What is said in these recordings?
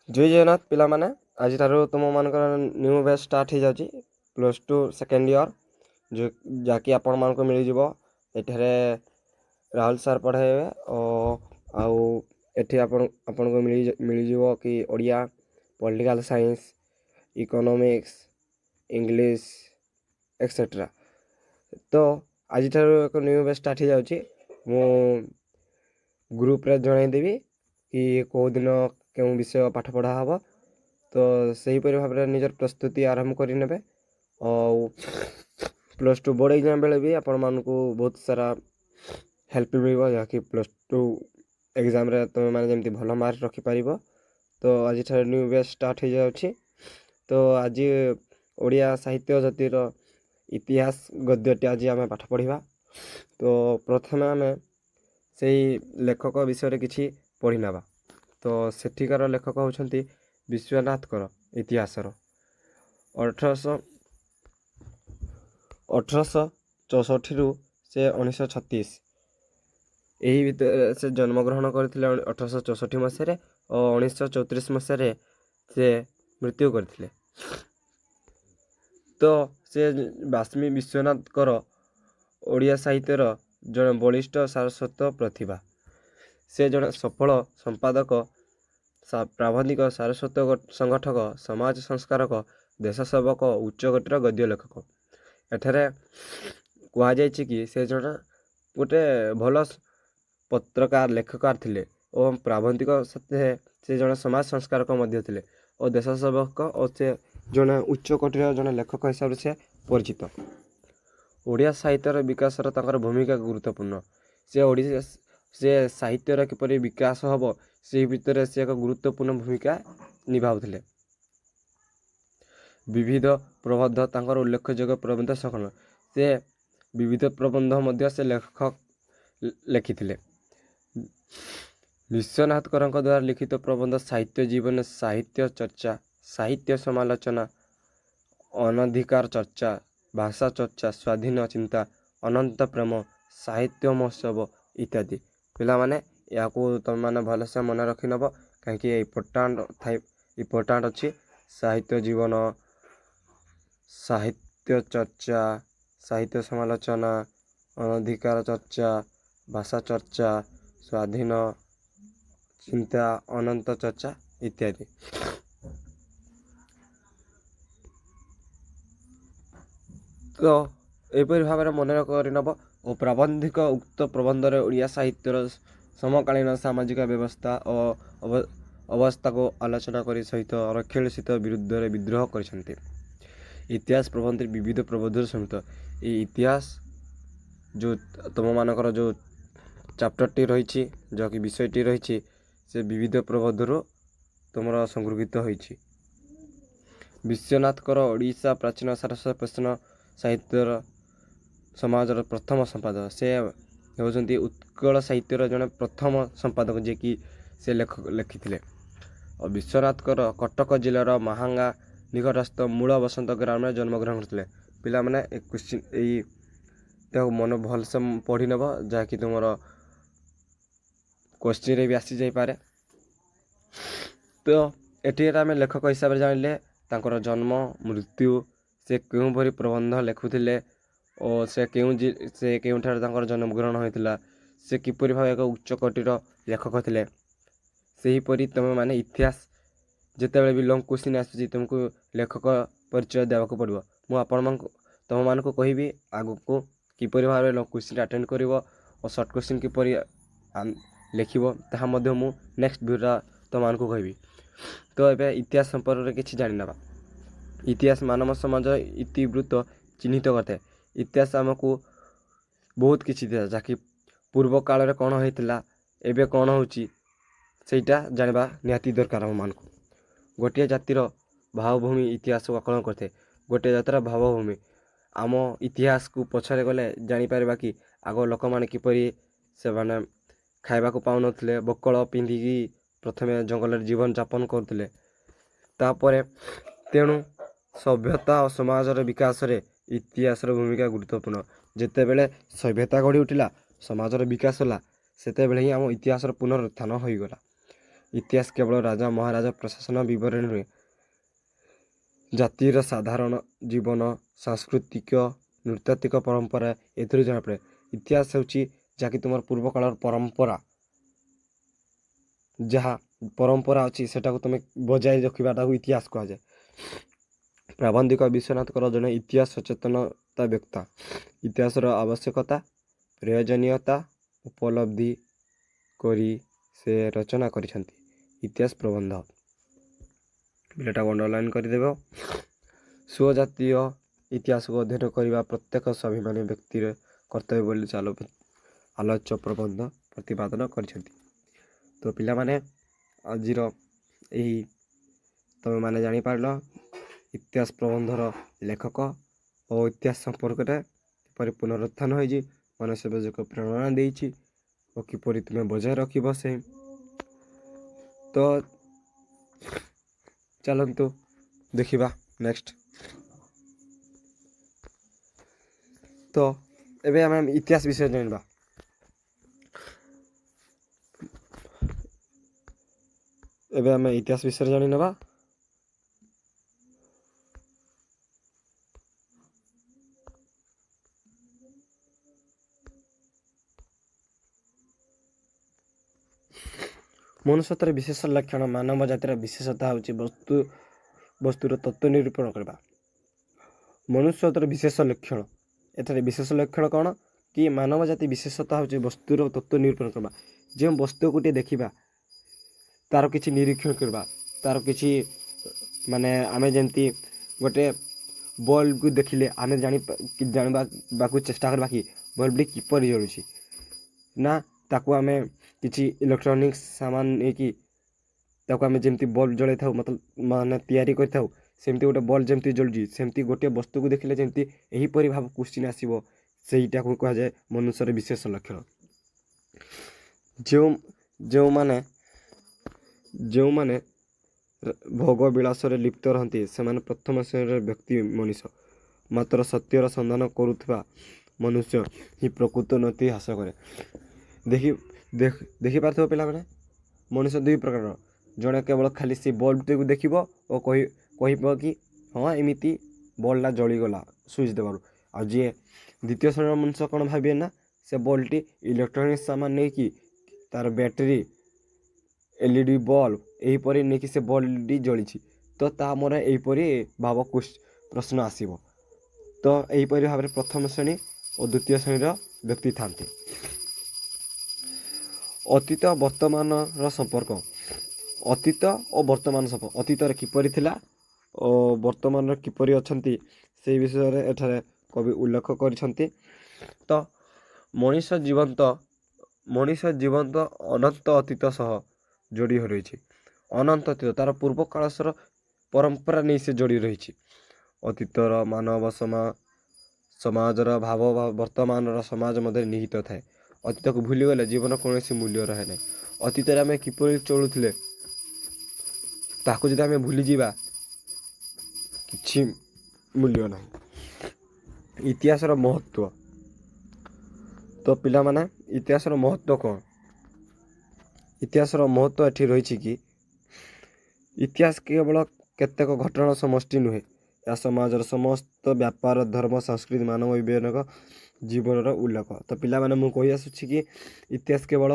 ଜୟ ଜଗନ୍ନାଥ ପିଲାମାନେ, ଆଜିଠାରୁ ତୁମମାନଙ୍କର ନ୍ୟୁ ବ୍ୟାଚ୍ ଷ୍ଟାର୍ଟ ହେଇଯାଉଛି +2 ସେକେଣ୍ଡ ଇୟର୍, ଯାହାକି ଆପଣମାନଙ୍କୁ ମିଳିଯିବ। ଏଠାରେ ରାହୁଲ ସାର୍ ପଢ଼ାଇବେ ଆଉ ଏଠି ଆପଣଙ୍କୁ ମିଳିଯିବ କି Odia, political science, economics, English etcetera. ତ ଆଜିଠାରୁ ଏକ ନ୍ୟୁ ବ୍ୟାଚ୍ ଷ୍ଟାର୍ଟ ହେଇଯାଉଛି। ମୁଁ ଗ୍ରୁପରେ ଜଣାଇଦେବି କି କେଉଁ ଦିନ କେଉଁ ବିଷୟ ପାଠ ପଢ଼ା ହେବ। ତ ସେହିପରି ଭାବରେ ନିଜର ପ୍ରସ୍ତୁତି ଆରମ୍ଭ କରିନେବେ। ଆଉ +2 ବୋର୍ଡ଼ ଏକ୍ଜାମ୍ ବେଳେ ବି ଆପଣମାନଙ୍କୁ ବହୁତ ସାରା ହେଲ୍ପ ମିଳିବ, ଯାହାକି +2 ଏକ୍ଜାମ୍ରେ ତୁମେମାନେ ଯେମିତି ଭଲ ମାର୍କ ରଖିପାରିବ। ତ ଆଜିଠାରୁ ନ୍ୟୁ ବ୍ୟାଚ୍ ଷ୍ଟାର୍ଟ ହେଇଯାଉଛି। ତ ଆଜି ଓଡ଼ିଆ ସାହିତ୍ୟ ଜାତିର ଇତିହାସ ଗଦ୍ୟଟି ଆଜି ଆମେ ପାଠ ପଢ଼ିବା। ତ ପ୍ରଥମେ ଆମେ ସେଇ ଲେଖକ ବିଷୟରେ କିଛି ପଢ଼ି ନେବା। ତ ସେଠିକାର ଲେଖକ ହେଉଛନ୍ତି ବିଶ୍ୱନାଥ କର। ଇତିହାସର 1864ରୁ ସେ 1936 ଏହି ଭିତରେ ସେ ଜନ୍ମଗ୍ରହଣ କରିଥିଲେ। 1864 ମସିହାରେ ଓ 1934 ମସିହାରେ ସେ ମୃତ୍ୟୁ କରିଥିଲେ। ତ ସେ ବାସ୍ମୀ ବିଶ୍ୱନାଥ କର ଓଡ଼ିଆ ସାହିତ୍ୟର ଜଣେ ବଳିଷ୍ଠ ସାରସ୍ୱତ ପ୍ରତିଭା। ସେ ଜଣେ ସଫଳ ସମ୍ପାଦକ, ପ୍ରାବନ୍ଧିକ, ସାରସ୍ୱତ ସଂଗଠକ, ସମାଜ ସଂସ୍କାରକ, ଦେଶ ସେବକ, ଉଚ୍ଚକୋଟୀର ଗଦ୍ୟ ଲେଖକ। ଏଠାରେ କୁହାଯାଇଛି କି ସେ ଜଣେ ଗୋଟେ ଭଲ ପତ୍ରକାର, ଲେଖକାର ଥିଲେ ଓ ପ୍ରାବନ୍ଧିକ ସାଥେ ସେ ଜଣେ ସମାଜ ସଂସ୍କାରକ ମଧ୍ୟ ଥିଲେ ଓ ଦେଶ ସେବକ, ଓ ସେ ଜଣେ ଉଚ୍ଚକୋଟୀର ଜଣେ ଲେଖକ ହିସାବରେ ସେ ପରିଚିତ। ଓଡ଼ିଆ ସାହିତ୍ୟର ବିକାଶର ତାଙ୍କର ଭୂମିକା ଗୁରୁତ୍ୱପୂର୍ଣ୍ଣ। ସେ ସାହିତ୍ୟର କିପରି ବିକାଶ ହେବ ସେହି ଭିତରେ ସେ ଏକ ଗୁରୁତ୍ୱପୂର୍ଣ୍ଣ ଭୂମିକା ନିଭାଉଥିଲେ। ବିବିଧ ପ୍ରବନ୍ଧ ତାଙ୍କର ଉଲ୍ଲେଖଯୋଗ୍ୟ ପ୍ରବନ୍ଧ ସଂକଳନ। ସେ ବିବିଧ ପ୍ରବନ୍ଧ ମଧ୍ୟ ସେ ଲେଖିଥିଲେ। ବିଶ୍ୱନାଥ କରଙ୍କ ଦ୍ୱାରା ଲିଖିତ ପ୍ରବନ୍ଧ ସାହିତ୍ୟ ଜୀବନ, ସାହିତ୍ୟ ଚର୍ଚ୍ଚା, ସାହିତ୍ୟ ସମାଲୋଚନା, ଅନଧିକାର ଚର୍ଚ୍ଚା, ଭାଷା ଚର୍ଚ୍ଚା, ସ୍ୱାଧୀନ ଚିନ୍ତା, ଅନନ୍ତ ପ୍ରେମ, ସାହିତ୍ୟ ମହୋତ୍ସବ ଇତ୍ୟାଦି। ପିଲାମାନେ ଏହାକୁ ତୁମେମାନେ ଭଲସେ ମନେ ରଖିନେବ, କାହିଁକି ଇମ୍ପୋର୍ଟାଣ୍ଟ ଅଛି। ସାହିତ୍ୟ ଜୀବନ, ସାହିତ୍ୟ ଚର୍ଚ୍ଚା, ସାହିତ୍ୟ ସମାଲୋଚନା, ଅନଧିକାର ଚର୍ଚ୍ଚା, ଭାଷା ଚର୍ଚ୍ଚା, ସ୍ୱାଧୀନ ଚିନ୍ତା, ଅନନ୍ତ ଚର୍ଚ୍ଚା ଇତ୍ୟାଦି। ତ ଏପରି ଭାବରେ ମନେ କରିନେବ ଓ ପ୍ରାବନ୍ଧିକ ଉକ୍ତ ପ୍ରବନ୍ଧରେ ଓଡ଼ିଆ ସାହିତ୍ୟର ସମକାଳୀନ ସାମାଜିକ ବ୍ୟବସ୍ଥା ଓ ଅବସ୍ଥାକୁ ଆଲୋଚନା କରି ସହିତ ରକ୍ଷଣଶୀଳ ବିରୁଦ୍ଧରେ ବିଦ୍ରୋହ କରିଛନ୍ତି। ଇତିହାସ ପ୍ରବନ୍ଧରେ ବିବିଧ ପ୍ରବନ୍ଧର ସମିତ। ଏହି ଇତିହାସ ଯେଉଁ ତୁମମାନଙ୍କର ଯେଉଁ ଚାପ୍ଟରଟି ରହିଛି, ଯାହାକି ବିଷୟଟି ରହିଛି, ସେ ବିବିଧ ପ୍ରବନ୍ଧରୁ ତୁମର ସଂଗୃହୀତ ହୋଇଛି। ବିଶ୍ୱନାଥଙ୍କର ଓଡ଼ିଶା ପ୍ରାଚୀନ ସାରସ୍ୱତ ପ୍ରଶ୍ନ ସାହିତ୍ୟର ସମାଜର ପ୍ରଥମ ସମ୍ପାଦକ। ସେ ହେଉଛନ୍ତି ଉତ୍କଳ ସାହିତ୍ୟର ଜଣେ ପ୍ରଥମ ସମ୍ପାଦକ, ଯିଏକି ସେ ଲେଖିଥିଲେ। ଆଉ ବିଶ୍ୱନାଥଙ୍କର କଟକ ଜିଲ୍ଲାର ମାହାଙ୍ଗା ନିକଟସ୍ଥ ମୂଳ ବସନ୍ତ ଗ୍ରାମରେ ଜନ୍ମଗ୍ରହଣ କରିଥିଲେ। ପିଲାମାନେ ଏହାକୁ ମନ ଭଲସେ ପଢ଼ି ନେବ, ଯାହାକି ତୁମର କୋଶ୍ଚିନ୍ରେ ବି ଆସିଯାଇପାରେ। ତ ଏଠି ଆମେ ଲେଖକ ହିସାବରେ ଜାଣିଲେ ତାଙ୍କର ଜନ୍ମ, ମୃତ୍ୟୁ, ସେ କେଉଁପରି ପ୍ରବନ୍ଧ ଲେଖୁଥିଲେ ଓ ସେ କେଉଁଠାରେ ତାଙ୍କର ଜନ୍ମଗ୍ରହଣ ହୋଇଥିଲା, ସେ କିପରି ଭାବେ ଏକ ଉଚ୍ଚକୋଟୀର ଲେଖକ ଥିଲେ। ସେହିପରି ତୁମେମାନେ ଇତିହାସ ଯେତେବେଳେ ବି ଲଙ୍ଗ୍ କୋଶ୍ଚିନ୍ ଆସୁଛି, ତୁମକୁ ଲେଖକ ପରିଚୟ ଦେବାକୁ ପଡ଼ିବ। ମୁଁ ତୁମମାନଙ୍କୁ କହିବି ଆଗକୁ କିପରି ଭାବରେ ଲଙ୍ଗ୍ କୋଶ୍ଚିନ୍ ଆଟେଣ୍ଡ କରିବ ଓ ସର୍ଟ କୋଶ୍ଚିନ୍ କିପରି ଲେଖିବ, ତାହା ମଧ୍ୟ ମୁଁ ନେକ୍ସଟ ଭିଡ଼ିଓରେ ତୁମମାନଙ୍କୁ କହିବି। ତ ଏବେ ଇତିହାସ ସମ୍ପର୍କରେ କିଛି ଜାଣିନେବା। ଇତିହାସ ମାନବ ସମାଜର ଇତିବୃତ୍ତ ଚିହ୍ନିତ କରିଥାଏ। ଇତିହାସ ଆମକୁ ବହୁତ କିଛି ଦିଏ, ଯାହାକି ପୂର୍ବ କାଳରେ କ'ଣ ହୋଇଥିଲା, ଏବେ କ'ଣ ହେଉଛି, ସେଇଟା ଜାଣିବା ନିହାତି ଦରକାର ଆମମାନଙ୍କୁ। ଗୋଟିଏ ଜାତିର ଭାବଭୂମି ଇତିହାସକୁ ଆକଳନ କରିଥାଏ। ଗୋଟିଏ ଜାତିର ଭାବଭୂମି, ଆମ ଇତିହାସକୁ ପଛରେ ଗଲେ ଜାଣିପାରିବା କି ଆଗ ଲୋକମାନେ କିପରି ସେମାନେ ଖାଇବାକୁ ପାଉନଥିଲେ, ବକଳ ପିନ୍ଧିକି ପ୍ରଥମେ ଜଙ୍ଗଲରେ ଜୀବନଯାପନ କରୁଥିଲେ। ତାପରେ ତେଣୁ ସଭ୍ୟତା ଓ ସମାଜର ବିକାଶରେ ଇତିହାସର ଭୂମିକା ଗୁରୁତ୍ୱପୂର୍ଣ୍ଣ। ଯେତେବେଳେ ସଭ୍ୟତା ଗଢ଼ି ଉଠିଲା, ସମାଜର ବିକାଶ ହେଲା, ସେତେବେଳେ ହିଁ ଆମ ଇତିହାସର ପୁନରୁତ୍ଥାନ ହୋଇଗଲା। ଇତିହାସ କେବଳ ରାଜା ମହାରାଜ ପ୍ରଶାସନ ବିବରଣୀ ନୁହେଁ, ଜାତିର ସାଧାରଣ ଜୀବନ, ସାଂସ୍କୃତିକ ନୃତାତ୍ତ୍ୱିକ ପରମ୍ପରା ଏଥିରୁ ଜଣାପଡ଼େ। ଇତିହାସ ହେଉଛି ଯାହାକି ତୁମର ପୂର୍ବକାଳର ପରମ୍ପରା, ଯାହା ପରମ୍ପରା ଅଛି ସେଟାକୁ ତୁମେ ବଜାୟ ରଖିବାଟାକୁ ଇତିହାସ କୁହାଯାଏ। ପ୍ରାବନ୍ଧିକ ବିଶ୍ୱନାଥଙ୍କର ଜଣେ ଇତିହାସ ସଚେତନତା ବ୍ୟକ୍ତା। ଇତିହାସର ଆବଶ୍ୟକତା ପ୍ରয়োଜନୀୟତା ଉପଲବ୍ଧି କରି ସେ ରଚନା କରିଛନ୍ତି ଇତିହାସ ପ୍ରବନ୍ଧ। ଏଟାକୁ ଅଣ୍ଡରଲାଇନ୍ କରିଦେବ। ସ୍ୱଜାତୀୟ ଇତିହାସକୁ ଅଧ୍ୟୟନ କରିବା ପ୍ରତ୍ୟେକ ସ୍ୱାଭିମାନୀ ବ୍ୟକ୍ତିର କର୍ତ୍ତବ୍ୟ ବୋଲି ଆଲୋଚ୍ୟ ପ୍ରବନ୍ଧ ପ୍ରତିପାଦନ କରିଛନ୍ତି। ତ ପିଲାମାନେ ଆଜିର ଏହି ତୁମେମାନେ ଜାଣିପାରିଲ ଇତିହାସ ପ୍ରବନ୍ଧର ଲେଖକ ଓ ଇତିହାସ ସମ୍ପର୍କରେ କିପରି ପୁନରୁତ୍ଥାନ ହୋଇଛି, ମନୁଷ୍ୟ ସମାଜକୁ ପ୍ରେରଣା ଦେଇଛି ଓ କିପରି ତୁମେ ବଜାୟ ରଖିବ ସେ। ତ ଚାଲନ୍ତୁ ଦେଖିବା ନେକ୍ସଟ। ତ ଏବେ ଆମେ ଇତିହାସ ବିଷୟରେ ଜାଣିବା। ଏବେ ଆମେ ଇତିହାସ ବିଷୟରେ ଜାଣିନେବା। ମନୁଷ୍ୟତ୍ୱର ବିଶେଷ ଲକ୍ଷଣ। ମାନବ ଜାତିର ବିଶେଷତା ହେଉଛି ବସ୍ତୁର ତତ୍ତ୍ୱ ନିରୂପଣ କରିବା। ମନୁଷ୍ୟତ୍ୱର ବିଶେଷ ଲକ୍ଷଣ, ଏଠାରେ ବିଶେଷ ଲକ୍ଷଣ କ'ଣ କି ମାନବ ଜାତି ବିଶେଷତା ହେଉଛି ବସ୍ତୁର ତତ୍ତ୍ୱ ନିରୂପଣ କରିବା। ଯେଉଁ ବସ୍ତୁକୁ ଦେଖିବା ତାର କିଛି ନିରୀକ୍ଷଣ କରିବା, ତାର କିଛି ମାନେ ଆମେ ଯେମିତି ଗୋଟେ ବଲ୍ବକୁ ଦେଖିଲେ ଆମେ ଜାଣିବାକୁ ଚେଷ୍ଟା କରିବା କି ବଲ୍ବଟି କିପରି ଜଳୁଛି, ନା ତାକୁ ଆମେ କିଛି ଇଲେକ୍ଟ୍ରୋନିକ୍ସ ସାମାନ ନେଇକି ତାକୁ ଆମେ ଯେମିତି ବଲ୍ବ ଜଳାଇଥାଉ ମାନେ ତିଆରି କରିଥାଉ, ସେମିତି ଗୋଟେ ବଲ୍ବ ଯେମିତି ଜଳୁଛି ସେମିତି ଗୋଟିଏ ବସ୍ତୁକୁ ଦେଖିଲେ ଯେମିତି ଏହିପରି ଭାବ କୋଶ୍ଚିନ୍ ଆସିବ, ସେଇଟାକୁ କୁହାଯାଏ ମନୁଷ୍ୟର ବିଶେଷ ଲକ୍ଷଣ। ଯେଉଁମାନେ ଭୋଗ ବିଳାସରେ ଲିପ୍ତ ରହନ୍ତି ସେମାନେ ପ୍ରଥମ ଶ୍ରେଣୀର ବ୍ୟକ୍ତି ମଣିଷ। ମାତ୍ର ସତ୍ୟର ସନ୍ଧାନ କରୁଥିବା ମନୁଷ୍ୟ ହିଁ ପ୍ରକୃତ ଉନ୍ନତି ହାସଲ କରେ। ଦେଖିପାରୁଥିବ ପିଲାମାନେ, ମଣିଷ ଦୁଇ ପ୍ରକାରର। ଜଣେ କେବଳ ଖାଲି ସେ ବଲ୍ବଟିକୁ ଦେଖିବ ଓ କହିବ କି ହଁ ଏମିତି ବଲ୍ବଟା ଜଳିଗଲା ସୁଇଚ୍ ଦେବାରୁ। ଆଉ ଯିଏ ଦ୍ୱିତୀୟ ଶ୍ରେଣୀର ମଣିଷ କ'ଣ ଭାବିବେ ନା ସେ ବଲ୍ବଟି ଇଲେକ୍ଟ୍ରୋନିକ୍ସ ସାମାନ ନେଇକି ତାର ବ୍ୟାଟେରୀ LED ବଲ୍ବ ଏହିପରି ନେଇକି ସେ ବଲ୍ବଟି ଜଳିଛି, ତ ତା ମୋର ଏହିପରି ପ୍ରଶ୍ନ ଆସିବ। ତ ଏହିପରି ଭାବରେ ପ୍ରଥମ ଶ୍ରେଣୀ ଓ ଦ୍ୱିତୀୟ ଶ୍ରେଣୀର ବ୍ୟକ୍ତି ଥାନ୍ତି। ଅତୀତ ବର୍ତ୍ତମାନର ସମ୍ପର୍କ। ଅତୀତ ଓ ବର୍ତ୍ତମାନ ସମ୍ପର୍କ, ଅତୀତରେ କିପରି ଥିଲା ଓ ବର୍ତ୍ତମାନର କିପରି ଅଛନ୍ତି ସେହି ବିଷୟରେ ଏଠାରେ କବି ଉଲ୍ଲେଖ କରିଛନ୍ତି। ତ ମଣିଷ ଜୀବନ୍ତ ଅନନ୍ତ ଅତୀତ ସହ ଯୋଡ଼ି ରହିଛି। ଅନନ୍ତ ଅତୀତ ତାର ପୂର୍ବ କାଳର ପରମ୍ପରା ନେଇ ସେ ଯୋଡ଼ି ରହିଛି। ଅତୀତର ମାନବ ସମାଜର ଭାବ ବର୍ତ୍ତମାନର ସମାଜ ମଧ୍ୟରେ ନିହିତ ଥାଏ। ଅତୀତକୁ ଭୁଲିଗଲେ ଜୀବନ କୌଣସି ମୂଲ୍ୟ ରହେ ନାହିଁ। ଅତୀତରେ ଆମେ କିପରି ଚଳୁଥିଲେ ତାକୁ ଯଦି ଆମେ ଭୁଲିଯିବା କିଛି ମୂଲ୍ୟ ନାହିଁ। ଇତିହାସର ମହତ୍ତ୍ୱ। ତ ପିଲାମାନେ ଇତିହାସର ମହତ୍ତ୍ୱ କ'ଣ? ଇତିହାସର ମହତ୍ତ୍ୱ ଏଠି ରହିଛି କି ଇତିହାସ କେବଳ କେତେକ ଘଟଣାର ସମଷ୍ଟି ନୁହେଁ, ଏହା ସମାଜର ସମସ୍ତ ବ୍ୟାପାର, ଧର୍ମ, ସଂସ୍କୃତି, ମାନବ ବିବେକ, ଜୀବନର ଉଲ୍ଲେଖ। ତ ପିଲାମାନେ ମୁଁ କହି ଆସୁଛି କି ଇତିହାସ କେବଳ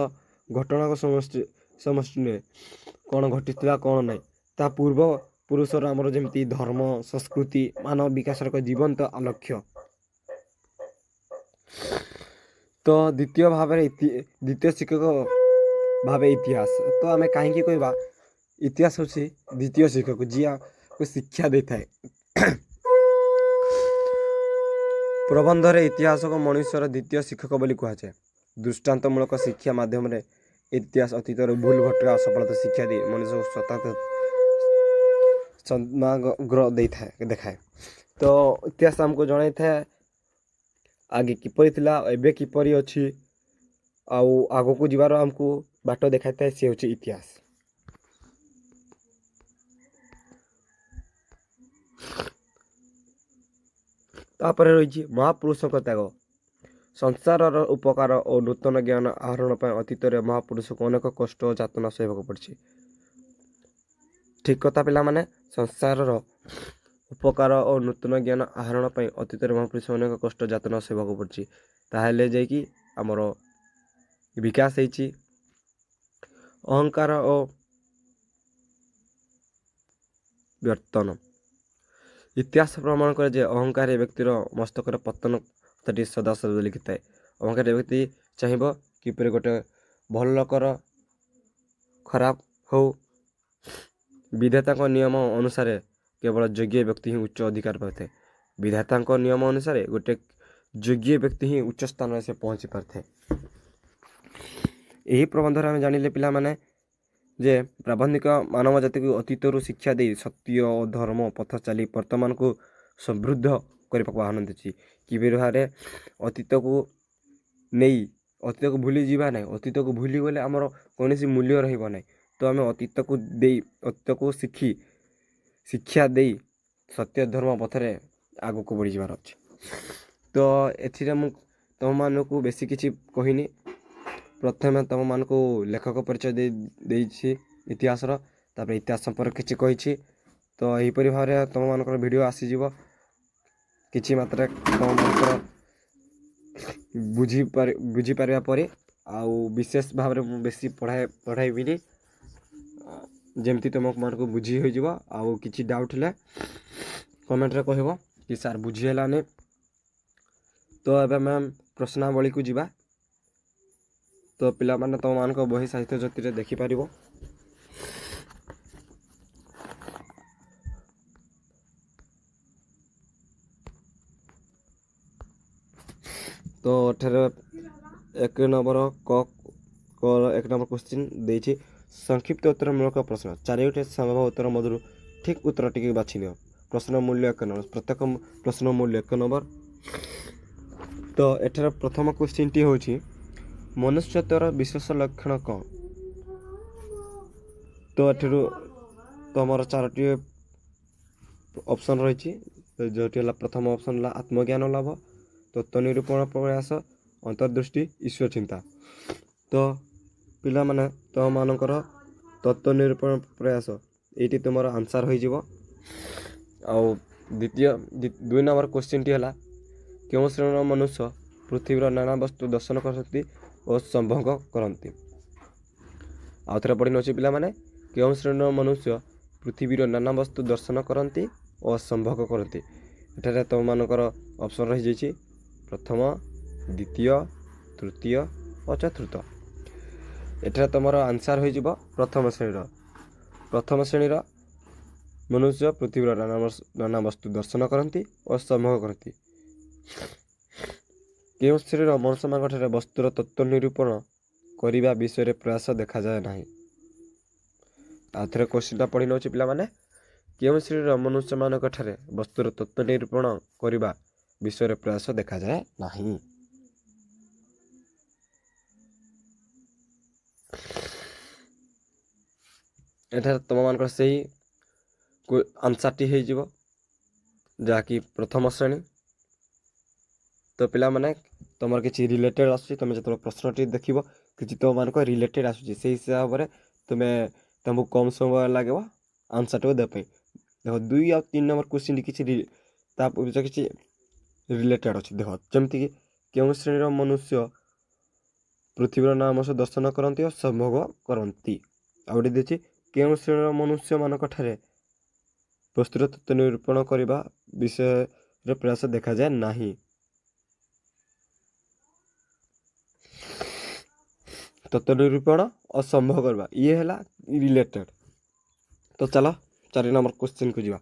ଘଟଣାର ସମଷ୍ଟି ନୁହେଁ, କ'ଣ ଘଟିଥିଲା କ'ଣ ନାହିଁ, ତା ପୂର୍ବ ପୁରୁଷର ଆମର ଯେମିତି ଧର୍ମ, ସଂସ୍କୃତି, ମାନବ ବିକାଶର ଏକ ଜୀବନ୍ତ ଆଲୋକ୍ୟ। ତ ଦ୍ୱିତୀୟ ଶିକ୍ଷକ ଭାବେ ଇତିହାସ। ତ ଆମେ କାହିଁକି କହିବା ଇତିହାସ ହେଉଛି ଦ୍ୱିତୀୟ ଶିକ୍ଷକ, ଯିଏକୁ ଶିକ୍ଷା ଦେଇଥାଏ। ପ୍ରବନ୍ଧରେ ଇତିହାସକୁ ମଣିଷର ଦ୍ୱିତୀୟ ଶିକ୍ଷକ ବୋଲି କୁହାଯାଏ। ଦୃଷ୍ଟାନ୍ତମୂଳକ ଶିକ୍ଷା ମାଧ୍ୟମରେ ଇତିହାସ ଅତୀତର ଭୁଲ ଭଟକା ସଫଳତା ଶିକ୍ଷା ଦେଇ ମଣିଷକୁ ସମଗ୍ର ଦେଖାଏ। ତ ଇତିହାସ ଆମକୁ ଜଣାଇଥାଏ ଆଗେ କିପରି ଥିଲା, ଏବେ କିପରି ଅଛି, ଆଉ ଆଗକୁ ଯିବାର ଆମକୁ ବାଟ ଦେଖାଇଥାଏ, ସେ ହେଉଛି ଇତିହାସ। ତାପରେ ରହିଛି ମହାପୁରୁଷଙ୍କ ତ୍ୟାଗ। ସଂସାରର ଉପକାର ଓ ନୂତନ ଜ୍ଞାନ ଆହରଣ ପାଇଁ ଅତୀତରେ ମହାପୁରୁଷଙ୍କୁ ଅନେକ କଷ୍ଟ ଓ ଯାତନା ସହିବାକୁ ପଡ଼ିଛି। ଠିକ୍ କଥା ପିଲାମାନେ। ସଂସାରର ଉପକାର ଓ ନୂତନ ଜ୍ଞାନ ଆହରଣ ପାଇଁ ଅତୀତରେ ମହାପୁରୁଷ ଅନେକ କଷ୍ଟ ଯାତନା ସହିବାକୁ ପଡ଼ିଛି। ତାହେଲେ ଯାଇକି ଆମର ବିକାଶ ହେଇଛି। ଅହଙ୍କାର ଓ ବର୍ତ୍ତନ। ଇତିହାସ ପ୍ରମାଣ କରେ ଯେ ଅହଙ୍କାରୀ ବ୍ୟକ୍ତିର ମସ୍ତକରେ ପତନ କଥାଟି ସଦାସର୍ବଦା ଲିଖିଥାଏ। ଅହଙ୍କାରୀ ବ୍ୟକ୍ତି ଚାହିଁବ କିପରି ଗୋଟେ ଭଲ ଲୋକର ଖରାପ ହଉ। ବିଧାତାଙ୍କ ନିୟମ ଅନୁସାରେ କେବଳ ଯୋଗ୍ୟ ବ୍ୟକ୍ତି ହିଁ ଉଚ୍ଚ ଅଧିକାର ପାଇଥାଏ। ବିଧାତାଙ୍କ ନିୟମ ଅନୁସାରେ ଗୋଟେ ଯୋଗ୍ୟ ବ୍ୟକ୍ତି ହିଁ ଉଚ୍ଚ ସ୍ଥାନରେ ସେ ପହଞ୍ଚି ପାରିଥାଏ। ଏହି ପ୍ରବନ୍ଧରେ ଆମେ ଜାଣିଲେ ପିଲାମାନେ ଯେ ପ୍ରାବନ୍ଧିକ ମାନବ ଜାତିକୁ ଅତୀତରୁ ଶିକ୍ଷା ଦେଇ ସତ୍ୟ ଓ ଧର୍ମ ପଥ ଚାଲି ବର୍ତ୍ତମାନକୁ ସମୃଦ୍ଧ କରିବାକୁ ଆହ୍ୱାନ ଦେଇଛି। କିପରି ଭାବରେ ଅତୀତକୁ ନେଇ ଅତୀତକୁ ଭୁଲି ଯିବା ନାହିଁ। ଅତୀତକୁ ଭୁଲିଗଲେ ଆମର କୌଣସି ମୂଲ୍ୟ ରହିବ ନାହିଁ। ତ ଆମେ ଅତୀତକୁ ଶିକ୍ଷା ଦେଇ ସତ୍ୟ ଧର୍ମ ପଥରେ ଆଗକୁ ବଢ଼ିଯିବାର ଅଛି। ତ ଏଥିରେ ମୁଁ ତୁମମାନଙ୍କୁ ବେଶୀ କିଛି କହିନି। ପ୍ରଥମେ ତୁମମାନଙ୍କୁ ଲେଖକ ପରିଚୟ ଦେଇଛି ଇତିହାସର, ତାପରେ ଇତିହାସ ସମ୍ପର୍କରେ କିଛି କହିଛି। ତ ଏହିପରି ଭାବରେ ତୁମମାନଙ୍କର ଭିଡ଼ିଓ ଆସିଯିବ। କିଛି ମାତ୍ରାରେ ତୁମମାନଙ୍କର ବୁଝିପାରିବା ପରେ ଆଉ ବିଶେଷ ଭାବରେ ମୁଁ ବେଶୀ ପଢ଼ାଇବିନି। ଯେମିତି ତୁମମାନଙ୍କୁ ବୁଝି ହୋଇଯିବ। ଆଉ କିଛି ଡାଉଟ୍ ହେଲେ କମେଣ୍ଟରେ କହିବ କି ସାର୍ ବୁଝି ହେଲାନି। ତ ଏବେ ମ୍ୟାମ୍ ପ୍ରଶ୍ନାବଳୀକୁ ଯିବା। ତ ପିଲାମାନେ ତୁମମାନଙ୍କ ବହି ସାହିତ୍ୟ ଜ୍ୟୋତିରେ ଦେଖିପାରିବ। ତ ଏଠାରେ 1 ନମ୍ବର ଏକ ନମ୍ବର କ୍ୱେଶ୍ଚିନ୍ ଦେଇଛି। ସଂକ୍ଷିପ୍ତ ଉତ୍ତରମୂଳକ ପ୍ରଶ୍ନ। 4ଟି ସମ୍ଭବ ଉତ୍ତର ମଧ୍ୟରୁ ଠିକ୍ ଉତ୍ତରଟିକୁ ବାଛି ନିଅ। ପ୍ରଶ୍ନ ମୂଲ୍ୟ 1 ନମ୍ବର। ପ୍ରତ୍ୟେକ ପ୍ରଶ୍ନ ମୂଲ୍ୟ 1 ନମ୍ବର। ତ ଏଠାରେ ପ୍ରଥମ କ୍ୱେଶ୍ଚିନ୍ଟି ହେଉଛି ମନୁଷ୍ୟତ୍ୱର ବିଶେଷ ଲକ୍ଷଣ କ'ଣ? ତ ଏଠାରୁ ତୁମର 4ଟି ଅପସନ୍ ରହିଛି। ଯେଉଁଠି ହେଲା ପ୍ରଥମ ଅପସନ୍ ହେଲା ଆତ୍ମଜ୍ଞାନ ଲାଭ, ତତ୍ତ୍ୱ ନିରୂପଣ ପ୍ରୟାସ, ଅନ୍ତର୍ଦୃଷ୍ଟି, ଈଶ୍ୱର ଚିନ୍ତା। ତ ପିଲାମାନେ ତୁମମାନଙ୍କର ତତ୍ତ୍ୱ ନିରୂପଣ ପ୍ରୟାସ ଏଇଠି ତୁମର ଆନ୍ସାର୍ ହୋଇଯିବ। ଆଉ 2 ନମ୍ବର କ୍ୱେଶ୍ଚିନ୍ଟି ହେଲା କେଉଁ ଶ୍ରେଣୀର ମନୁଷ୍ୟ ପୃଥିବୀର ନାନା ବସ୍ତୁ ଦର୍ଶନ କରନ୍ତି ଓ ସମ୍ଭୋଗ କରନ୍ତି? ଆଉ ଥରେ ପଢ଼ି ନେଉଛି ପିଲାମାନେ। କେଉଁ ଶ୍ରେଣୀର ମନୁଷ୍ୟ ପୃଥିବୀର ନାନା ବସ୍ତୁ ଦର୍ଶନ କରନ୍ତି ଓ ସମ୍ଭୋଗ କରନ୍ତି? ଏଠାରେ ତୁମମାନଙ୍କର ଅପସନ୍ ରହିଯାଇଛି ପ୍ରଥମ, ଦ୍ୱିତୀୟ, ତୃତୀୟ ଓ ଚତୁର୍ଥ। ଏଠାରେ ତୁମର ଆନ୍ସାର୍ ହୋଇଯିବ ପ୍ରଥମ ଶ୍ରେଣୀର ମନୁଷ୍ୟ ପୃଥିବୀର ନାନା ବସ୍ତୁ ଦର୍ଶନ କରନ୍ତି ଓ ସମ୍ଭୋଗ କରନ୍ତି। କେଉଁ ଶ୍ରେଣୀର ମନୁଷ୍ୟମାନଙ୍କଠାରେ ବସ୍ତୁର ତତ୍ତ୍ୱ ନିରୂପଣ କରିବା ବିଷୟରେ ପ୍ରୟାସ ଦେଖାଯାଏ ନାହିଁ? ଆଉ ଥରେ କ୍ୱେଶ୍ଚିନ୍ଟା ପଢ଼ି ନେଉଛି ପିଲାମାନେ। କେଉଁ ଶ୍ରେଣୀର ମନୁଷ୍ୟମାନଙ୍କଠାରେ ବସ୍ତୁର ତତ୍ତ୍ୱ ନିରୂପଣ କରିବା ବିଷୟରେ ପ୍ରୟାସ ଦେଖାଯାଏ ନାହିଁ? ଏଠାରେ ତୁମମାନଙ୍କର ସେହି ଆନ୍ସାର୍ଟି ହେଇଯିବ ଯାହାକି ପ୍ରଥମ ଶ୍ରେଣୀ। ତ ପିଲାମାନେ ତୁମର କିଛି ରିଲେଟେଡ଼୍ ଆସୁଛି। ତୁମେ ଯେତେବେଳେ ପ୍ରଶ୍ନଟି ଦେଖିବ କିଛି ତୁମମାନଙ୍କ ରିଲେଟେଡ଼୍ ଆସୁଛି, ସେହି ହିସାବରେ ତୁମକୁ କମ୍ ସମୟ ଲାଗିବ ଆନ୍ସାର୍ଟାକୁ ଦେବା ପାଇଁ। ଦେଖ 2 ଆଉ 3 ନମ୍ବର କ୍ୱେଶ୍ଚିନ୍ ତା ଭିତରେ କିଛି ରିଲେଟେଡ଼୍ ଅଛି। ଦେଖ ଯେମିତିକି କେଉଁ ଶ୍ରେଣୀର ମନୁଷ୍ୟ ପୃଥିବୀର ନାନା ବସ୍ତୁ ଦର୍ଶନ କରନ୍ତି ଓ ସମ୍ଭୋଗ କରନ୍ତି। ଆଉ ଗୋଟେ ଦେଇଛି କେଉଁ ଶ୍ରେଣୀର ମନୁଷ୍ୟମାନଙ୍କଠାରେ ବସ୍ତୁର ତତ୍ତ୍ୱ ନିରୂପଣ କରିବା ବିଷୟରେ ପ୍ରୟାସ ଦେଖାଯାଏ ନାହିଁ। ତତ୍ତ୍ୱ ନିରୂପଣ ଓ ସମ୍ଭୋଗ କରିବା ଇଏ ହେଲା ରିଲେଟେଡ଼୍। ତ ଚାଲ 4 ନମ୍ବର କ୍ୱେଶ୍ଚିନ୍କୁ ଯିବା।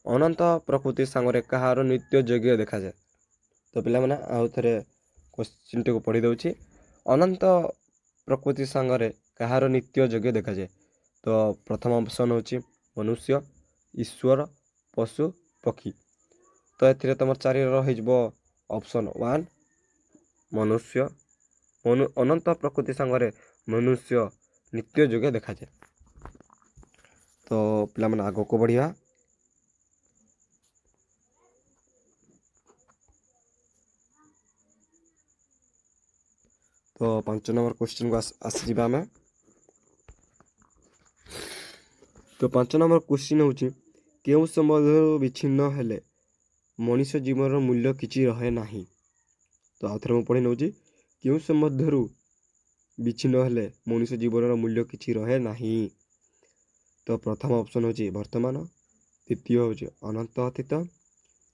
ଅନନ୍ତ ପ୍ରକୃତି ସାଙ୍ଗରେ କାହାର ନିତ୍ୟ ଯୋଗ୍ୟ ଦେଖାଯାଏ? ତ ପିଲାମାନେ ଆଉ ଥରେ କ୍ୱେଶ୍ଚିନ୍ଟିକୁ ପଢ଼ି ଦେଉଛି। ଅନନ୍ତ ପ୍ରକୃତି ସାଙ୍ଗରେ କାହାର ନିତ୍ୟ ଯୋଗ୍ୟ ଦେଖାଯାଏ? ତ ପ୍ରଥମ ଅପସନ୍ ହେଉଛି ମନୁଷ୍ୟ, ଈଶ୍ୱର, ପଶୁ, ପକ୍ଷୀ। ତ ଏଥିରେ ତୁମର 4ର ହେଇଯିବ ଅପସନ୍ 1 ମନୁଷ୍ୟ। ଅନନ୍ତ ପ୍ରକୃତି ସାଙ୍ଗରେ ମନୁଷ୍ୟ ନିତ୍ୟ ଯୋଗ୍ୟ ଦେଖାଯାଏ। ତ ପିଲାମାନେ ଆଗକୁ ବଢ଼ିବା। ତ 5 ନମ୍ବର କ୍ୱେଶ୍ଚିନ୍କୁ ଆସିଯିବା ଆମେ। ତ 5 ନମ୍ବର କ୍ୱେଶ୍ଚିନ୍ ହେଉଛି କେଉଁ ସମ୍ବନ୍ଧରୁ ବିଚ୍ଛିନ୍ନ ହେଲେ ମଣିଷ ଜୀବନର ମୂଲ୍ୟ କିଛି ରହେ ନାହିଁ। ତ ଆଉଥରେ ମୁଁ ପଢ଼ି ନେଉଛି କେଉଁ ସମ୍ବନ୍ଧରୁ ବିଚ୍ଛିନ୍ନ ହେଲେ ମଣିଷ ଜୀବନର ମୂଲ୍ୟ କିଛି ରହେ ନାହିଁ। ତ ପ୍ରଥମ ଅପସନ୍ ହେଉଛି ବର୍ତ୍ତମାନ, ଦ୍ୱିତୀୟ ହେଉଛି ଅନନ୍ତ ଅତୀତ,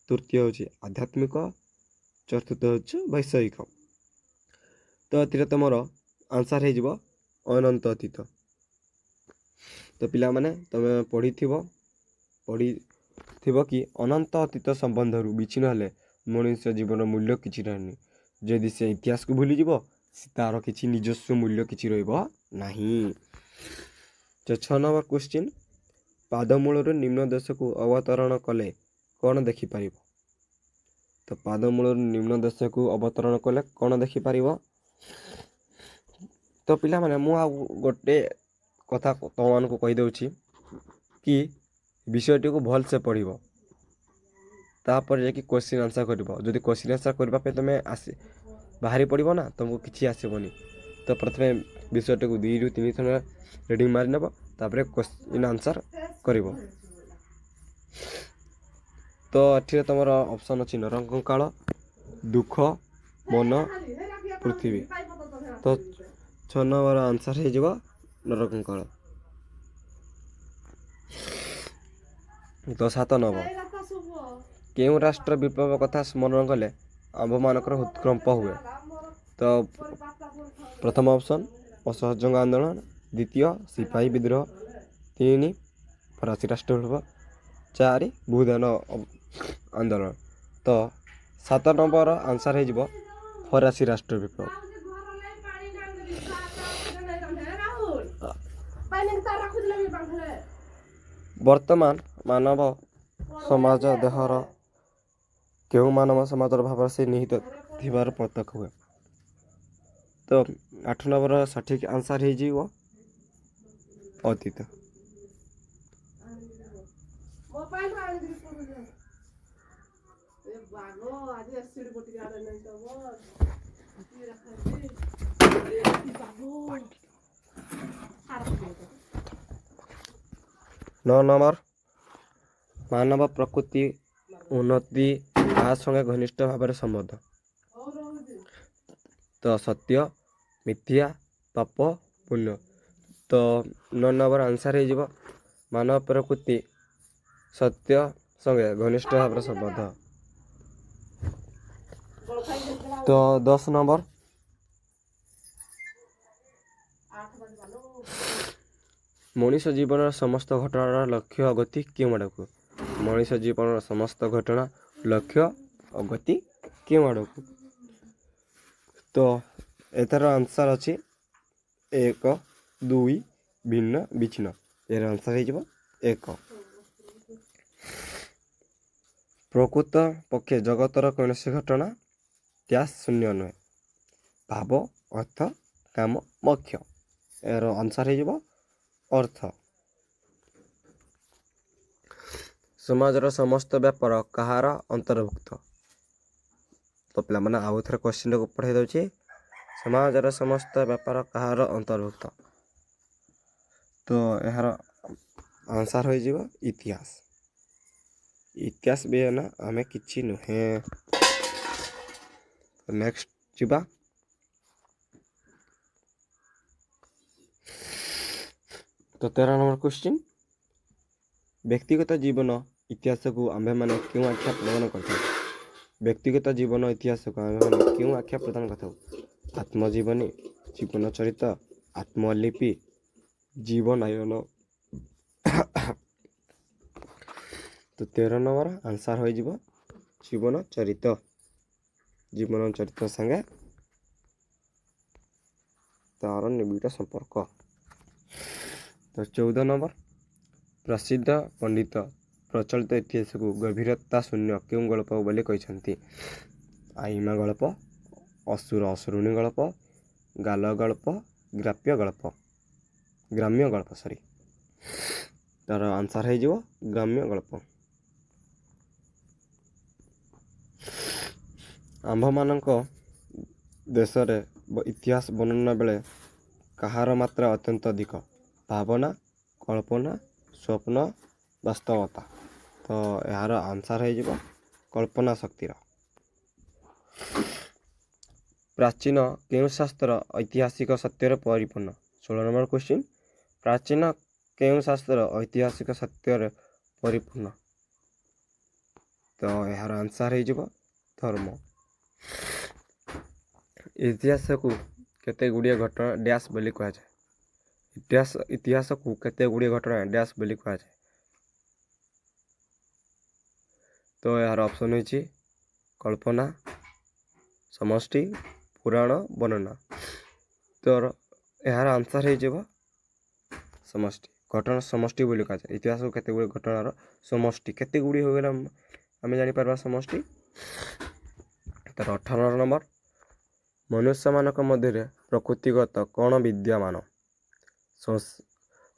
ତୃତୀୟ ହେଉଛି ଆଧ୍ୟାତ୍ମିକ, ଚତୁର୍ଥ ହେଉଛି ବୈଷୟିକ। ତ ଏଥିରେ ତୁମର ଆନ୍ସର୍ ହେଇଯିବ ଅନନ୍ତ ଅତୀତ। ତ ପିଲାମାନେ ତୁମେ ପଢ଼ିଥିବ କି ଅନନ୍ତ ଅତୀତ ସମ୍ବନ୍ଧରୁ ବିଚ୍ଛିନ୍ନ ହେଲେ ମଣିଷ ଜୀବନର ମୂଲ୍ୟ କିଛି ରହେନି। ଯଦି ସେ ଇତିହାସକୁ ଭୁଲିଯିବ ତାର କିଛି ନିଜସ୍ୱ ମୂଲ୍ୟ କିଛି ରହିବ ନାହିଁ। 6 ନମ୍ବର କ୍ୱେଶ୍ଚିନ୍ ପାଦମୂଳରୁ ନିମ୍ନ ଦେଶକୁ ଅବତରଣ କଲେ କ'ଣ ଦେଖିପାରିବ? ତ ପାଦମୂଳରୁ ନିମ୍ନ ଦେଶକୁ ଅବତରଣ କଲେ କ'ଣ ଦେଖିପାରିବ? ତ ପିଲାମାନେ ମୁଁ ଆଉ ଗୋଟେ କଥା ତୁମମାନଙ୍କୁ କହିଦେଉଛି କି ବିଷୟଟିକୁ ଭଲସେ ପଢ଼ିବ, ତାପରେ ଯାଇକି କ୍ୱେଶ୍ଚିନ୍ ଆନ୍ସର୍ କରିବ। ଯଦି କ୍ୱେଶ୍ଚିନ୍ ଆନ୍ସର୍ କରିବା ପାଇଁ ତୁମେ ବାହାରି ପଡ଼ିବ ନା, ତୁମକୁ କିଛି ଆସିବନି। ତ ପ୍ରଥମେ ବିଷୟଟିକୁ 2ରୁ 3 ଥର ରିଡ଼ିଂ ମାରି ନେବ, ତାପରେ କ୍ୱେଶ୍ଚିନ୍ ଆନ୍ସର୍ କରିବ। ତ ଏଠିରେ ତୁମର ଅପସନ୍ ଅଛି ନରକଙ୍କାଳ, ଦୁଃଖ, ମନ, ପୃଥିବୀ। ତ 6 ନମ୍ବର ଆନ୍ସର୍ ହେଇଯିବ ନରକଙ୍କାଳ। ତ 7 ନମ୍ବର କେଉଁ ରାଷ୍ଟ୍ର ବିପ୍ଳବ କଥା ସ୍ମରଣ କଲେ ଆମ୍ଭମାନଙ୍କର ହୃତ୍କମ୍ପ ହୁଏ? ତ ପ୍ରଥମ ଅପସନ୍ ଅସହଯୋଗ ଆନ୍ଦୋଳନ, ଦ୍ୱିତୀୟ ସିପାହୀ ବିଦ୍ରୋହ, 3 ଫରାସୀ ରାଷ୍ଟ୍ର ବିପ୍ଳବ, 4 ଭୂଦାନ ଆନ୍ଦୋଳନ। ତ 7 ନମ୍ବର ଆନ୍ସର୍ ହେଇଯିବ ଫରାସୀ ରାଷ୍ଟ୍ର ବିପ୍ଳବ। ବର୍ତ୍ତମାନ ମାନବ ସମାଜ ଦେହର କେଉଁ ମାନବ ସମାଜର ଭାବରେ ସେ ନିହିତ ଥିବାର ପ୍ରତ୍ୟକ୍ଷ ହୁଏ? ତ 8 ନମ୍ବର ସଠିକ୍ ଆନ୍ସର୍ ହେଇଯିବ ଅତୀତ। ନଅ ନମ୍ବର ମାନବ ପ୍ରକୃତି ଉନ୍ନତି କାହା ସଙ୍ଗେ ଘନିଷ୍ଠ ଭାବରେ ସମ୍ବନ୍ଧ? ତ ସତ୍ୟ, ମିଥ୍ୟା, ପାପ, ପୁଣ୍ୟ। ତ 9 ନମ୍ବର ଆନ୍ସର୍ ହେଇଯିବ ମାନବ ପ୍ରକୃତି ସତ୍ୟ ସଙ୍ଗେ ଘନିଷ୍ଠ ଭାବରେ ସମ୍ବନ୍ଧ। ତ 10 ନମ୍ବର ମଣିଷ ଜୀବନର ସମସ୍ତ ଘଟଣାର ଲକ୍ଷ୍ୟ ଅଗତି କେଉଁ ଆଡ଼କୁ? ମଣିଷ ଜୀବନର ସମସ୍ତ ଘଟଣା ଲକ୍ଷ୍ୟ ଅଗତି କେଉଁ ଆଡ଼କୁ? ତ ଏଥର ଆନ୍ସର୍ ଅଛି 1, 2 ଭିନ୍ନ ବିଚ୍ଛିନ୍ନ। ଏହାର ଆନ୍ସର୍ ହେଇଯିବ 1। ପ୍ରକୃତ ପକ୍ଷେ ଜଗତର କୌଣସି ଘଟଣା ଶୂନ୍ୟ ନୁହେଁ। ଭାବ, ଅର୍ଥ, କାମ, ମୋକ୍ଷ। ଏହାର ଆନ୍ସର୍ ହେଇଯିବ ଅର୍ଥ। ସମାଜର ସମସ୍ତ ବ୍ୟାପାର କାହାର ଅନ୍ତର୍ଭୁକ୍ତ? ତ ପିଲାମାନେ ଆଉ ଥରେ କ୍ୱେଶ୍ଚିନ୍ଟାକୁ ପଢ଼ାଇ ଦେଉଛି। ସମାଜର ସମସ୍ତ ବ୍ୟାପାର କାହାର ଅନ୍ତର୍ଭୁକ୍ତ? ତ ଏହାର ଆନ୍ସର୍ ହୋଇଯିବ ଇତିହାସ। ଇତିହାସ ବିନା ଆମେ କିଛି ନୁହେଁ। ନେକ୍ସଟ ଯିବା। ତ 13 ନମ୍ବର କ୍ୱେଶ୍ଚିନ୍ ବ୍ୟକ୍ତିଗତ ଜୀବନ ଇତିହାସକୁ ଆମ୍ଭେମାନେ କେଉଁ ଆଖ୍ୟା ପ୍ରଦାନ କରିଥାଉ? ବ୍ୟକ୍ତିଗତ ଜୀବନ ଇତିହାସକୁ ଆମ୍ଭେମାନେ କେଉଁ ଆଖ୍ୟା ପ୍ରଦାନ କରିଥାଉ? ଆତ୍ମଜୀବନୀ, ଜୀବନ ଚରିତ, ଆତ୍ମଲିପି, ଜୀବନାୟନ। ତ 13 ନମ୍ବର ଆନ୍ସର୍ ହୋଇଯିବ ଜୀବନ ଚରିତ। ଜୀବନ ଚରିତ ସାଙ୍ଗେ ତାର ନିବିଡ଼ ସମ୍ପର୍କ। ତ 14 ନମ୍ବର ପ୍ରସିଦ୍ଧ ପଣ୍ଡିତ ପ୍ରଚଳିତ ଇତିହାସକୁ ଗଭୀରତା ଶୂନ୍ୟ କେଉଁ ଗଳ୍ପ ବୋଲି କହିଛନ୍ତି? ଆଇମା ଗଳ୍ପ, ଅସୁର ଅସୁରୁଣୀ ଗଳ୍ପ, ଗାଲ ଗଳ୍ପ, ଗ୍ରାମ୍ୟ ଗଳ୍ପ। ତାର ଆନ୍ସର୍ ହେଇଯିବ ଗ୍ରାମ୍ୟ ଗଳ୍ପ। ଆମ୍ଭମାନଙ୍କ ଦେଶରେ ଇତିହାସ ବର୍ଣ୍ଣନା ବେଳେ କାହାର ମାତ୍ରା ଅତ୍ୟନ୍ତ ଅଧିକ? ଭାବନା, କଳ୍ପନା, ସ୍ୱପ୍ନ ବାସ୍ତବତା। ତ ଏହାର ଆନ୍ସର୍ ହେଇଯିବ କଳ୍ପନା ଶକ୍ତିର। ପ୍ରାଚୀନ କେଉଁ ଶାସ୍ତ୍ର ଐତିହାସିକ ସତ୍ୟରେ ପରିପୂର୍ଣ୍ଣ? 16 ନମ୍ବର କ୍ୱେଶ୍ଚିନ୍। ପ୍ରାଚୀନ କେଉଁ ଶାସ୍ତ୍ର ଐତିହାସିକ ସତ୍ୟରେ ପରିପୂର୍ଣ୍ଣ? ତ ଏହାର ଆନ୍ସର୍ ହେଇଯିବ ଧର୍ମ। ଇତିହାସକୁ କେତେ ଗୁଡ଼ିଏ ଘଟଣା ଡ୍ୟାସ୍ ବୋଲି କୁହାଯାଏ? ଇତିହାସକୁ କେତେ ଗୁଡ଼ିଏ ଘଟଣା ଡ୍ୟାସ୍ ବୋଲି କୁହାଯାଏ? ତ ଏହାର ଅପସନ୍ ହୋଇଛି କଳ୍ପନା, ସମଷ୍ଟି, ପୁରାଣ, ବର୍ଣ୍ଣନା। ତ ଏହାର ଆନ୍ସର୍ ହେଇଯିବ ସମଷ୍ଟି। ଘଟଣା ସମଷ୍ଟି ବୋଲି କୁହାଯାଏ। ଇତିହାସକୁ କେତେ ଗୁଡ଼ିଏ ଘଟଣାର ସମଷ୍ଟି। କେତେ ଗୁଡ଼ିଏ ହୋଇଗଲେ ଆମେ ଜାଣିପାରିବା ସମଷ୍ଟି। ତାର 18 ନମ୍ବର। ମନୁଷ୍ୟମାନଙ୍କ ମଧ୍ୟରେ ପ୍ରକୃତିଗତ କ'ଣ ବିଦ୍ୟମାନ?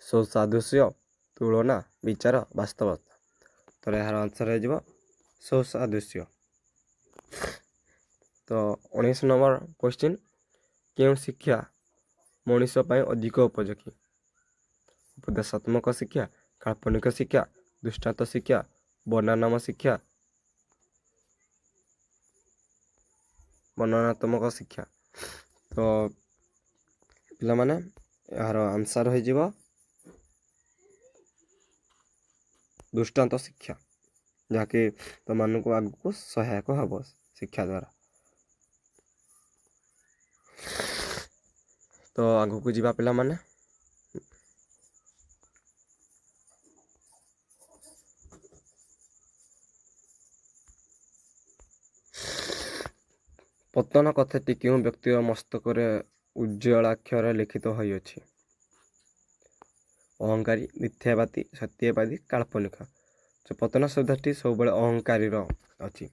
ସୌସାଦୃଶ୍ୟ, ତୁଳନା, ବିଚାର, ବାସ୍ତବତା। ତ ଏହାର ଆନ୍ସର୍ ହେଇଯିବ ସୌସାଦୃଶ୍ୟ। ତ 19 ନମ୍ବର କ୍ୱେଶ୍ଚିନ୍। କେଉଁ ଶିକ୍ଷା ମଣିଷ ପାଇଁ ଅଧିକ ଉପଯୋଗୀ? ଉପଦେଶାତ୍ମକ ଶିକ୍ଷା, କାଳ୍ପନିକ ଶିକ୍ଷା, ଦୃଷ୍ଟାନ୍ତ ଶିକ୍ଷା, ବର୍ଣ୍ଣନାତ୍ମକ ଶିକ୍ଷା, ବର୍ଣ୍ଣନାତ୍ମକ ଶିକ୍ଷା। ତ ପିଲାମାନେ ଏହାର ଆନ୍ସର୍ ହୋଇଯିବ ଦୃଷ୍ଟାନ୍ତ ଶିକ୍ଷା, ଯାହାକି ତୁମମାନଙ୍କୁ ଆଗକୁ ସହାୟକ ହେବ ଶିକ୍ଷା ଦ୍ୱାରା। ତ ଆଗକୁ ଯିବା ପିଲାମାନେ। ପତନ କଥାଟି କେଉଁ ବ୍ୟକ୍ତିର ମସ୍ତକରେ ଉଜ୍ଜ୍ୱଳାକ୍ଷରରେ ଲିଖିତ ହୋଇଅଛି? ଅହଙ୍କାରୀ, ମିଥ୍ୟାବାଦୀ, ସତ୍ୟବାଦୀ, କାଳ୍ପନିକ। ପତନ ଶବ୍ଦଟି ସବୁବେଳେ ଅହଙ୍କାରୀର ଅଛି।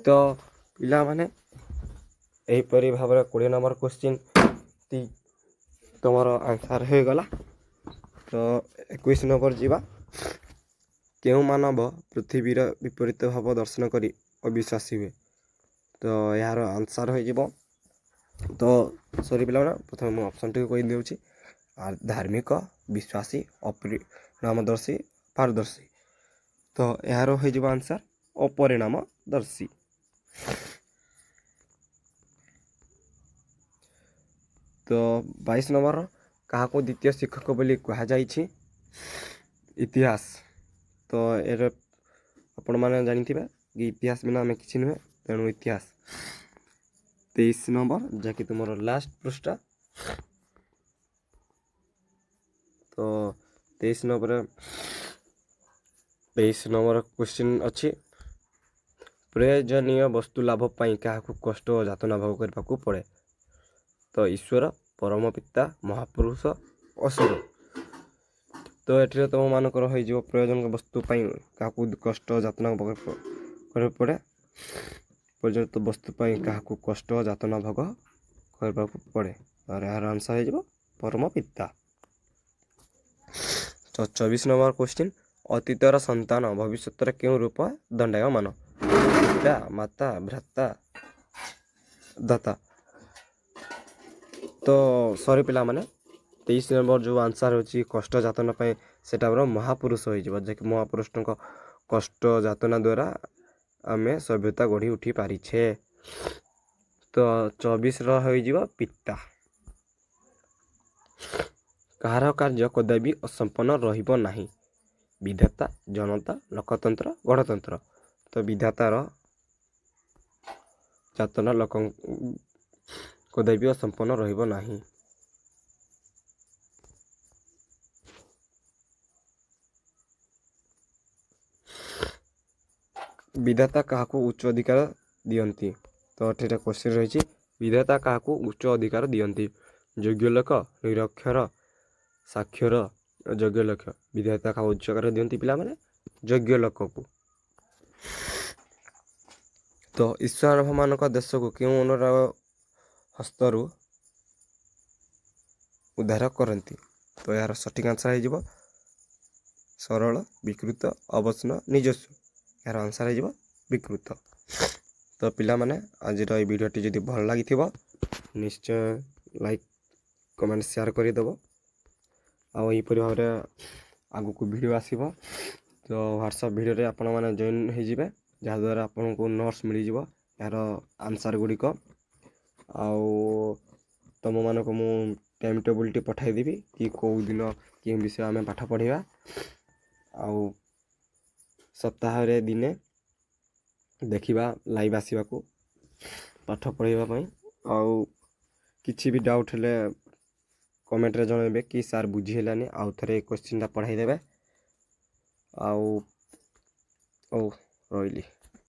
ତ ପିଲାମାନେ ଏହିପରି ଭାବରେ 20 ନମ୍ବର କ୍ୱେଶ୍ଚିନ୍ଟି ତୁମର ଆନ୍ସର୍ ହୋଇଗଲା। ତ 21 ନମ୍ବର ଯିବା। କେଉଁ ମାନବ ପୃଥିବୀର ବିପରୀତ ଭାବ ଦର୍ଶନ କରି ଅବିଶ୍ୱାସୀ ହୁଏ? ତ ଏହାର ଆନ୍ସର୍ ହୋଇଯିବ। ତ ସରି ପିଲାମାନେ, ପ୍ରଥମେ ମୁଁ ଅପସନ୍ଟିକୁ କହିଦେଉଛି। ଧାର୍ମିକ, ବିଶ୍ୱାସୀ, ଅପରିଣାମଦର୍ଶୀ, ପାରଦର୍ଶୀ। ତ ଏହାର ହୋଇଯିବ ଆନ୍ସର୍ ଅପରିଣାମଦର୍ଶୀ। ତ 22 ନମ୍ବର। କାହାକୁ ଦ୍ୱିତୀୟ ଶିକ୍ଷକ ବୋଲି କୁହାଯାଇଛି? ଇତିହାସ। ତ ଏର ଆପଣମାନେ ଜାଣିଥିବେ କି ଇତିହାସ ବିନା ଆମେ କିଛି ନୁହେଁ, ତେଣୁ ଇତିହାସ। 23 ନମ୍ବର, ଯାହାକି ତୁମର ଲାଷ୍ଟ ପୃଷ୍ଠା। ତ 23 ନମ୍ବର କ୍ୱେଶ୍ଚିନ୍ ଅଛି। ପ୍ରୟୋଜନୀୟ ବସ୍ତୁ ଲାଭ ପାଇଁ କାହାକୁ କଷ୍ଟ ଓ ଯାତନା ଭୋଗ କରିବାକୁ ପଡ଼େ? ତ ଈଶ୍ୱର, ପରମ ପିତା, ମହାପୁରୁଷ, ଅସୁର। ତ ଏଠିରେ ତୁମମାନଙ୍କର ହୋଇଯିବ ପ୍ରୟୋଜନ ବସ୍ତୁ ପାଇଁ କାହାକୁ କଷ୍ଟ ଓ ଯାତନା ଭୋଗ କରିବାକୁ ପଡ଼େ? ପ୍ରୟୋଜନ ବସ୍ତୁ ପାଇଁ କାହାକୁ କଷ୍ଟ ଓ ଯାତନା ଭୋଗ କରିବାକୁ ପଡ଼େ? ତାର ଏହାର ଆନ୍ସର୍ ହେଇଯିବ ପରମ ପିତା। ତ 24 ନମ୍ବର କ୍ୱେଶ୍ଚିନ୍। ଅତୀତର ସନ୍ତାନ ଭବିଷ୍ୟତରେ କେଉଁ ରୂପ ଦଣ୍ଡାୟମାନ? ପିତା, ମାତା, ଭ୍ରାତା, ଦାତା। ତ ସରି ପିଲାମାନେ, 23 ନମ୍ବର ଯେଉଁ ଆନ୍ସର୍ ହେଉଛି କଷ୍ଟ ଯାତନା ପାଇଁ, ସେଇଟା ଆମର ମହାପୁରୁଷ ହୋଇଯିବ, ଯାହାକି ମହାପୁରୁଷଙ୍କ କଷ୍ଟ ଯାତନା ଦ୍ୱାରା ଆମେ ସଭ୍ୟତା ଗଢ଼ି ଉଠି ପାରିଛେ। ତ 24ର ହୋଇଯିବ ପିତା। କାହାର କାର୍ଯ୍ୟ କଦାପି ଅସମ୍ପନ୍ନ ରହିବ ନାହିଁ? ବିଧାତା, ଜନତା, ଲୋକତନ୍ତ୍ର, ଗଣତନ୍ତ୍ର। ତ ବିଧାତାର ଯାତନା ଲୋକ କଦାପି ଅସମ୍ପନ୍ନ ରହିବ ନାହିଁ। ବିଧାତା କାହାକୁ ଉଚ୍ଚ ଅଧିକାର ଦିଅନ୍ତି? ତ ଏଠାରେ କ୍ୱେଶ୍ଚିନ୍ ରହିଛି, ବିଧାତା କାହାକୁ ଉଚ୍ଚ ଅଧିକାର ଦିଅନ୍ତି? ଯୋଗ୍ୟ ଲୋକ, ନିରକ୍ଷର, ସାକ୍ଷର, ଯୋଗ୍ୟ ଲୋକ। ବିଧାତା କାହାକୁ ଉଚ୍ଚ ଅଧିକାର ଦିଅନ୍ତି ପିଲାମାନେ? ଯୋଗ୍ୟ ଲୋକକୁ। ତ ଈଶ୍ୱରମାନଙ୍କ ଦେଶକୁ କେଉଁ ଅନୁରାଗ ହସ୍ତରୁ ଉଦ୍ଧାର କରନ୍ତି? ତ ଏହାର ସଠିକ୍ ଆନ୍ସର୍ ହେଇଯିବ ସରଳ, ବିକୃତ, ଅବସନ୍ନ, ନିଜସ୍ୱ। ଏହାର ଆନ୍ସର୍ ହେଇଯିବ ବିକୃତ। ତ ପିଲାମାନେ ଆଜିର ଏହି ଭିଡ଼ିଓଟି ଯଦି ଭଲ ଲାଗିଥିବ ନିଶ୍ଚୟ ଲାଇକ୍, କମେଣ୍ଟ, ସେୟାର କରିଦେବ। ଆଉ ଏହିପରି ଭାବରେ ଆଗକୁ ଭିଡ଼ିଓ ଆସିବ। ତ ହ୍ୱାଟ୍ସଆପ୍ ଭିଡ଼ିଓରେ ଆପଣମାନେ ଜଏନ୍ ହେଇଯିବେ, ଯାହାଦ୍ୱାରା ଆପଣଙ୍କୁ ନୋଟ୍ସ ମିଳିଯିବ ଏହାର ଆନ୍ସର୍ ଗୁଡ଼ିକ। ଆଉ ତୁମମାନଙ୍କୁ ମୁଁ ଟାଇମ୍ ଟେବୁଲ୍ଟି ପଠାଇଦେବି କି କେଉଁ ଦିନ କେଉଁ ବିଷୟ ଆମେ ପାଠ ପଢ଼ିବା। ଆଉ ସପ୍ତାହରେ ଦିନେ ଦେଖିବା ଲାଇଭ୍ ଆସିବାକୁ ପାଠ ପଢ଼ିବା ପାଇଁ। ଆଉ କିଛି ବି ଡାଉଟ୍ ହେଲେ କମେଣ୍ଟରେ ଜଣାଇବେ କି ସାର୍ ବୁଝି ହେଲାନି, ଆଉ ଥରେ ଏ କ୍ୱେଶ୍ଚିନ୍ଟା ପଢ଼ାଇ ଦେବେ। ଆଉ ହଉ ରହିଲି।